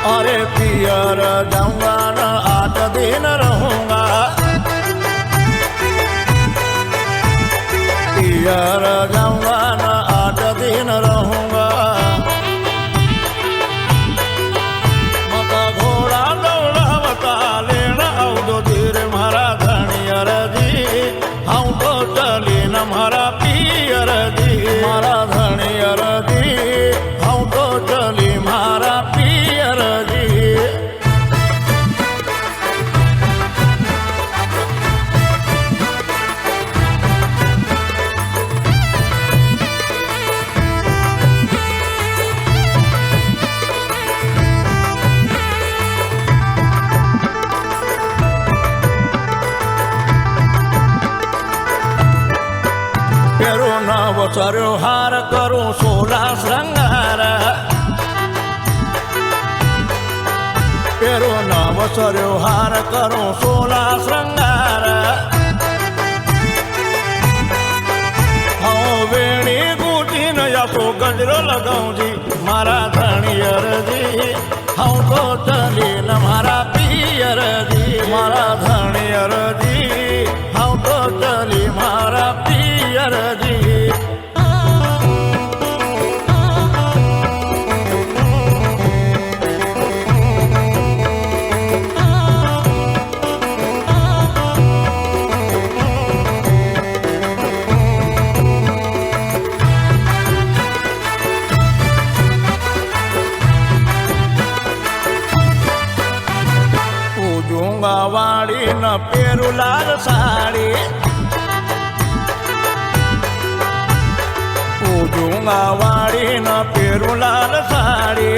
अरे पियर जाऊंगा न 8 दिन रहूंगा, पियर जाऊंगा न 8 दिन रहूंगा। मता घोड़ा दौड़ावता लेना आवजो धीरे मारा धनियर जी, हम तो चली न मारा पियर जी, मारा धनियर जी, हम तो चली मारा पियर जी। पेरो नव चर्यो हार करूं 16 श्रृंगार, पेरो नव चर्यो हार करूं 16 श्रृंगार। हाँ वेणी गुटी न यासो गजरो लगाऊं जी, मारा धनियर जी, हाँ तो चली न मारा पियर जी, मारा धनियर जी, हाँ तो चली मारा पियर जी। पूजूंगा वाड़ी न पेरू लाल साड़ी, पूजूंगा वाड़ी न पेरू लाल साड़ी।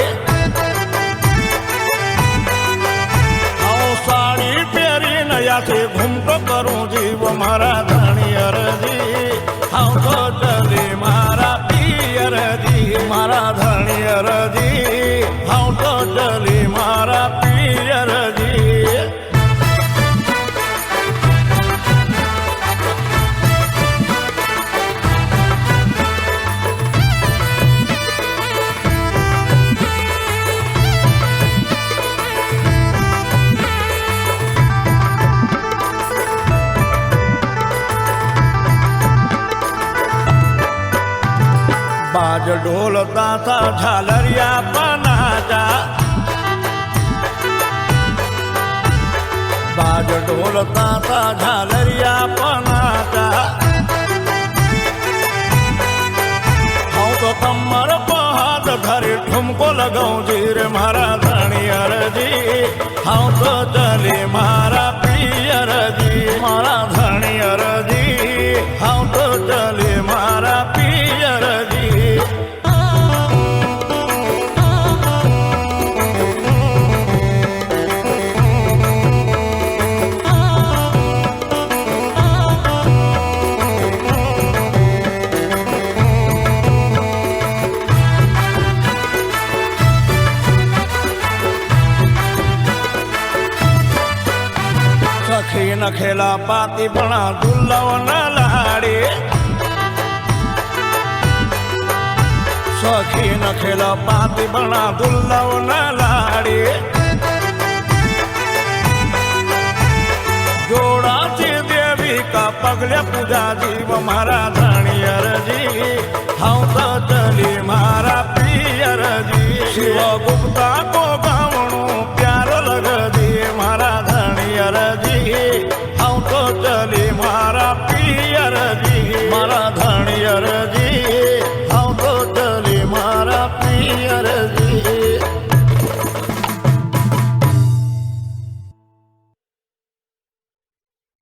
हाँ साड़ी पेरी न यासे घूमतो करूं जीव मारा धनियर जी, हाँ तो चली मारा पियर जी, मारा धनियर जी, हाँ तो चली मारा पियर जी। बाज ढोल ताता झालरिया बनाजा, बाज ढोल ताता झालरिया बनाजा। हाँ तो कमर पर हाथ धरे ठुमको लगाऊं जी रे मारा धनियर जी, हाँ तो चली मारा पियर जी, मारा धनियर जी, हाँ तो चली मारा पियर जी। सखी न खेला पाती बना दुल्लव न लाड़ी, सखी न खेला पाती बना दुल्लव न लाड़ी। जोड़ा थी देवी का पगले पूजा जीव मारा धनियर जी, हाँ तो चली मारा पियर जी। शिव गुप्ता